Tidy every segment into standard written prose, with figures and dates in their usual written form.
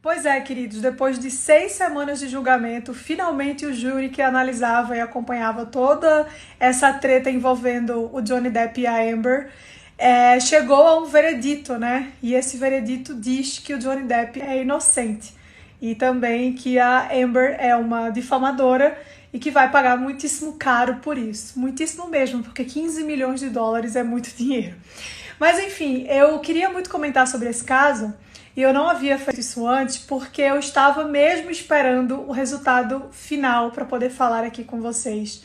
Pois é, queridos, depois de 6 semanas de julgamento, finalmente o júri que analisava e acompanhava toda essa treta envolvendo o Johnny Depp e a Amber chegou a um veredito, né? E esse veredito diz que o Johnny Depp é inocente e também que a Amber é uma difamadora e que vai pagar muitíssimo caro por isso. Muitíssimo mesmo, porque 15 milhões de dólares é muito dinheiro. Mas enfim, eu queria muito comentar sobre esse caso. E eu não havia feito isso antes porque eu estava mesmo esperando o resultado final para poder falar aqui com vocês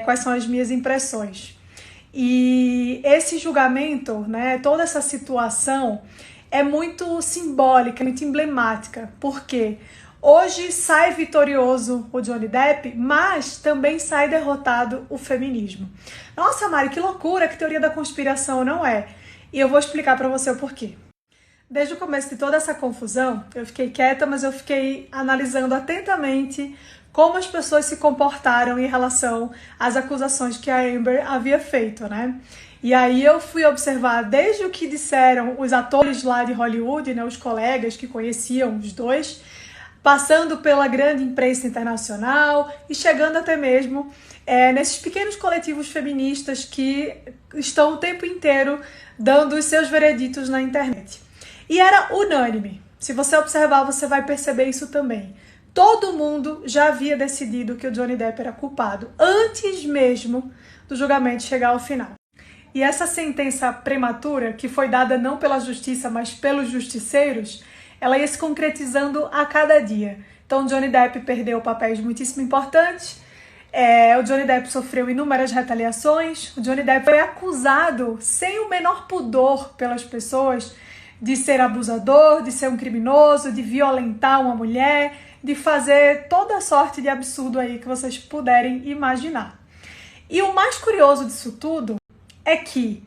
quais são as minhas impressões. E esse julgamento, né, toda essa situação é muito simbólica, muito emblemática, porque hoje sai vitorioso o Johnny Depp, mas também sai derrotado o feminismo. Nossa, Mari, que loucura, que teoria da conspiração, não é? E eu vou explicar para você o porquê. Desde o começo de toda essa confusão, eu fiquei quieta, mas eu fiquei analisando atentamente como as pessoas se comportaram em relação às acusações que a Amber havia feito, né? E aí eu fui observar desde o que disseram os atores lá de Hollywood, né, os colegas que conheciam os dois, passando pela grande imprensa internacional e chegando até mesmo nesses pequenos coletivos feministas que estão o tempo inteiro dando os seus vereditos na internet. E era unânime. Se você observar, você vai perceber isso também. Todo mundo já havia decidido que o Johnny Depp era culpado, antes mesmo do julgamento chegar ao final. E essa sentença prematura, que foi dada não pela justiça, mas pelos justiceiros, ela ia se concretizando a cada dia. Então, o Johnny Depp perdeu papéis muitíssimo importantes, o Johnny Depp sofreu inúmeras retaliações, o Johnny Depp foi acusado, sem o menor pudor pelas pessoas, de ser abusador, de ser um criminoso, de violentar uma mulher, de fazer toda sorte de absurdo aí que vocês puderem imaginar. E o mais curioso disso tudo é que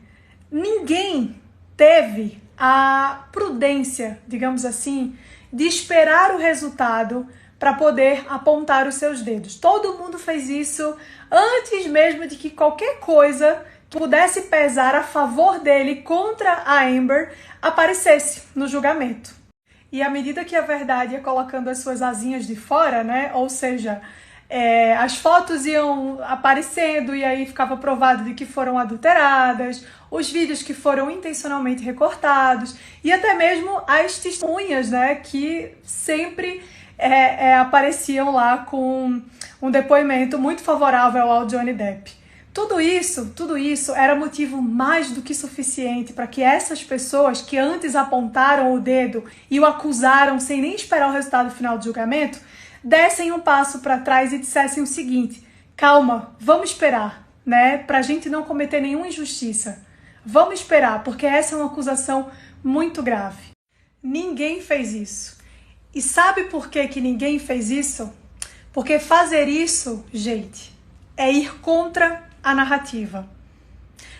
ninguém teve a prudência, digamos assim, de esperar o resultado para poder apontar os seus dedos. Todo mundo fez isso antes mesmo de que qualquer coisa que pudesse pesar a favor dele contra a Amber aparecesse no julgamento. E à medida que a verdade ia colocando as suas asinhas de fora, né? Ou seja, as fotos iam aparecendo e aí ficava provado de que foram adulteradas, os vídeos que foram intencionalmente recortados e até mesmo as testemunhas, né? Que sempre apareciam lá com um depoimento muito favorável ao Johnny Depp. Tudo isso era motivo mais do que suficiente para que essas pessoas que antes apontaram o dedo e o acusaram sem nem esperar o resultado final do julgamento, dessem um passo para trás e dissessem o seguinte: calma, vamos esperar, né? Para a gente não cometer nenhuma injustiça. Vamos esperar, porque essa é uma acusação muito grave. Ninguém fez isso. E sabe por que ninguém fez isso? Porque fazer isso, gente, é ir contra a narrativa.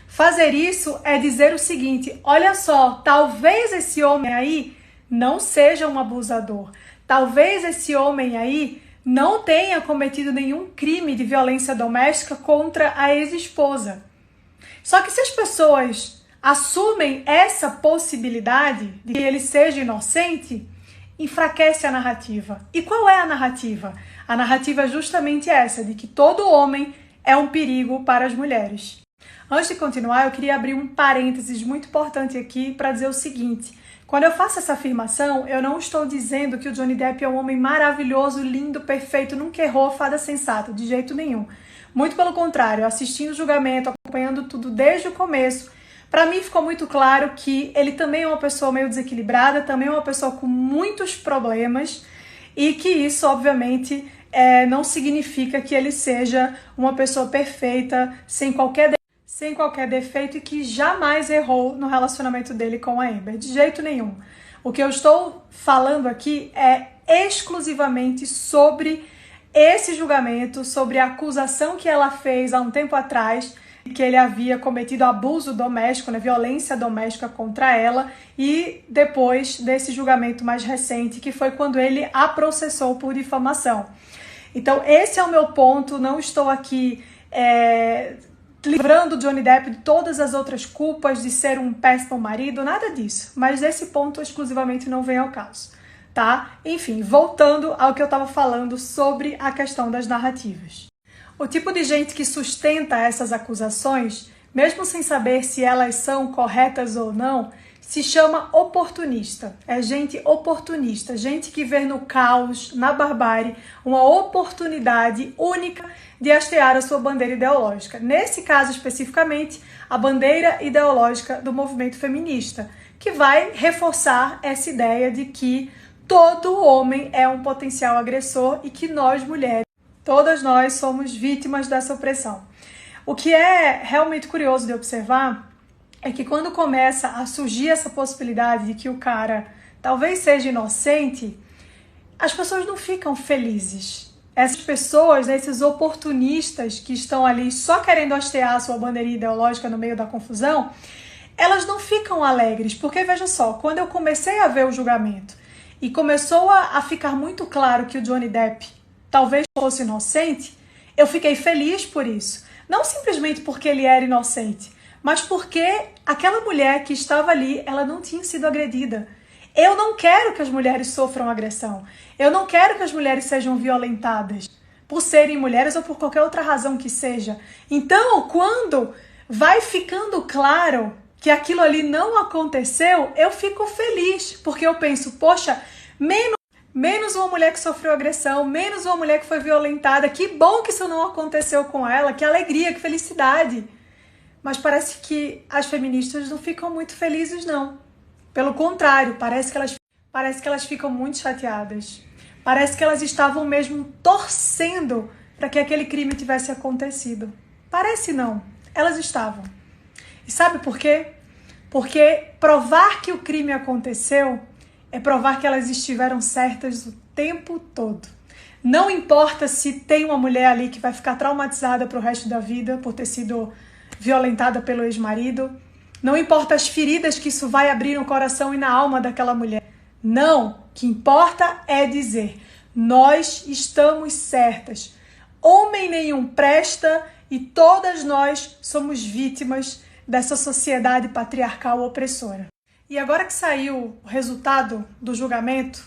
Fazer isso é dizer o seguinte: olha só, talvez esse homem aí não seja um abusador. Talvez esse homem aí não tenha cometido nenhum crime de violência doméstica contra a ex-esposa. Só que se as pessoas assumem essa possibilidade de que ele seja inocente, enfraquece a narrativa. E qual é a narrativa? A narrativa é justamente essa, de que todo homem é um perigo para as mulheres. Antes de continuar, eu queria abrir um parênteses muito importante aqui para dizer o seguinte: quando eu faço essa afirmação, eu não estou dizendo que o Johnny Depp é um homem maravilhoso, lindo, perfeito, nunca errou, fada sensata, de jeito nenhum. Muito pelo contrário, assistindo o julgamento, acompanhando tudo desde o começo, para mim ficou muito claro que ele também é uma pessoa meio desequilibrada, também é uma pessoa com muitos problemas e que isso, obviamente, não significa que ele seja uma pessoa perfeita, sem qualquer defeito e que jamais errou no relacionamento dele com a Amber, de jeito nenhum. O que eu estou falando aqui é exclusivamente sobre esse julgamento, sobre a acusação que ela fez há um tempo atrás, que ele havia cometido abuso doméstico, né, violência doméstica contra ela, e depois desse julgamento mais recente, que foi quando ele a processou por difamação. Então, esse é o meu ponto. Não estou aqui livrando o Johnny Depp de todas as outras culpas de ser um péssimo marido, nada disso. Mas esse ponto exclusivamente não vem ao caso, tá? Enfim, voltando ao que eu estava falando sobre a questão das narrativas. O tipo de gente que sustenta essas acusações, mesmo sem saber se elas são corretas ou não, se chama oportunista. É gente oportunista, gente que vê no caos, na barbárie, uma oportunidade única de hastear a sua bandeira ideológica. Nesse caso especificamente, a bandeira ideológica do movimento feminista, que vai reforçar essa ideia de que todo homem é um potencial agressor e que nós, mulheres, todas nós somos vítimas dessa opressão. O que é realmente curioso de observar é que quando começa a surgir essa possibilidade de que o cara talvez seja inocente, as pessoas não ficam felizes. Essas pessoas, esses oportunistas que estão ali só querendo hastear a sua bandeirinha ideológica no meio da confusão, elas não ficam alegres, porque veja só, quando eu comecei a ver o julgamento e começou a ficar muito claro que o Johnny Depp talvez fosse inocente, eu fiquei feliz por isso. Não simplesmente porque ele era inocente, mas porque aquela mulher que estava ali, ela não tinha sido agredida. Eu não quero que as mulheres sofram agressão. Eu não quero que as mulheres sejam violentadas por serem mulheres ou por qualquer outra razão que seja. Então, quando vai ficando claro que aquilo ali não aconteceu, eu fico feliz, porque eu penso, poxa, menos uma mulher que sofreu agressão, menos uma mulher que foi violentada, que bom que isso não aconteceu com ela, que alegria, que felicidade. Mas parece que as feministas não ficam muito felizes, não. Pelo contrário, parece que elas ficam muito chateadas. Parece que elas estavam mesmo torcendo para que aquele crime tivesse acontecido. Parece não, elas estavam. E sabe por quê? Porque provar que o crime aconteceu é provar que elas estiveram certas o tempo todo. Não importa se tem uma mulher ali que vai ficar traumatizada para o resto da vida por ter sido violentada pelo ex-marido. Não importa as feridas que isso vai abrir no coração e na alma daquela mulher. Não, o que importa é dizer, nós estamos certas. Homem nenhum presta e todas nós somos vítimas dessa sociedade patriarcal opressora. E agora que saiu o resultado do julgamento,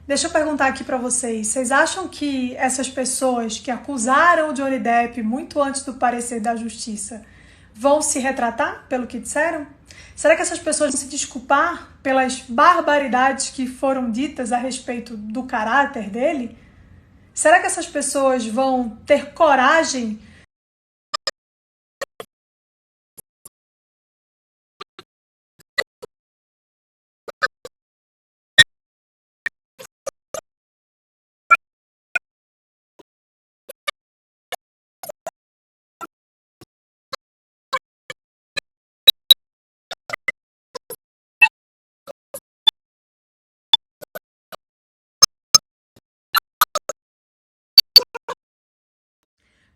deixa eu perguntar aqui pra vocês. Vocês acham que essas pessoas que acusaram o Johnny Depp muito antes do parecer da justiça vão se retratar pelo que disseram? Será que essas pessoas vão se desculpar pelas barbaridades que foram ditas a respeito do caráter dele? Será que essas pessoas vão ter coragem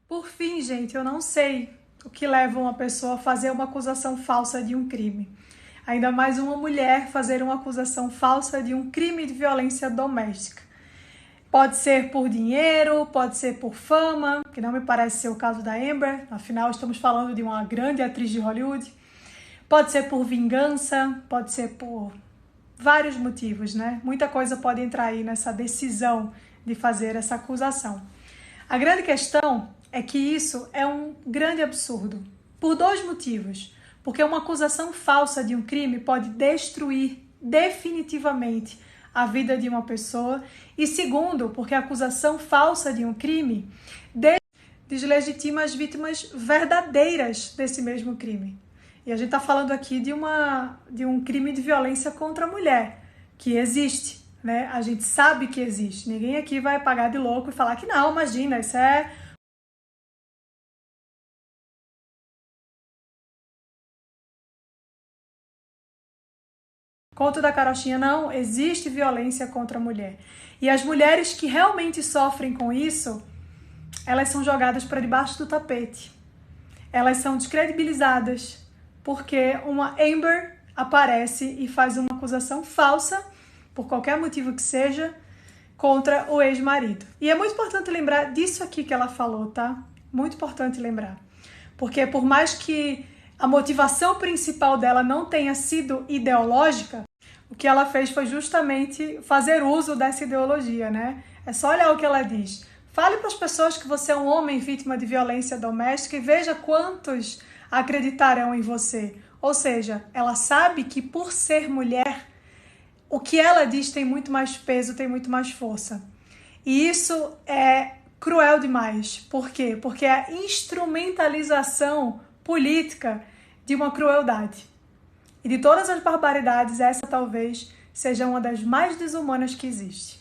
Por fim, gente, eu não sei o que leva uma pessoa a fazer uma acusação falsa de um crime. Ainda mais uma mulher fazer uma acusação falsa de um crime de violência doméstica. Pode ser por dinheiro, pode ser por fama, que não me parece ser o caso da Amber, afinal estamos falando de uma grande atriz de Hollywood. Pode ser por vingança, pode ser por vários motivos, né? Muita coisa pode entrar aí nessa decisão de fazer essa acusação. A grande questão é que isso é um grande absurdo, por dois motivos. Porque uma acusação falsa de um crime pode destruir definitivamente a vida de uma pessoa. E segundo, porque a acusação falsa de um crime deslegitima as vítimas verdadeiras desse mesmo crime. E a gente está falando aqui de um crime de violência contra a mulher, que existe, né? A gente sabe que existe. Ninguém aqui vai pagar de louco e falar que não, imagina, isso é conto da carochinha. Não, existe violência contra a mulher. E as mulheres que realmente sofrem com isso, elas são jogadas para debaixo do tapete. Elas são descredibilizadas porque uma Amber aparece e faz uma acusação falsa, por qualquer motivo que seja, contra o ex-marido. E é muito importante lembrar disso aqui que ela falou, tá? Muito importante lembrar. Porque por mais que a motivação principal dela não tenha sido ideológica, o que ela fez foi justamente fazer uso dessa ideologia, né? É só olhar o que ela diz. Fale para as pessoas que você é um homem vítima de violência doméstica e veja quantos acreditarão em você. Ou seja, ela sabe que por ser mulher, o que ela diz tem muito mais peso, tem muito mais força. E isso é cruel demais. Por quê? Porque é a instrumentalização política de uma crueldade. E de todas as barbaridades, essa talvez seja uma das mais desumanas que existe.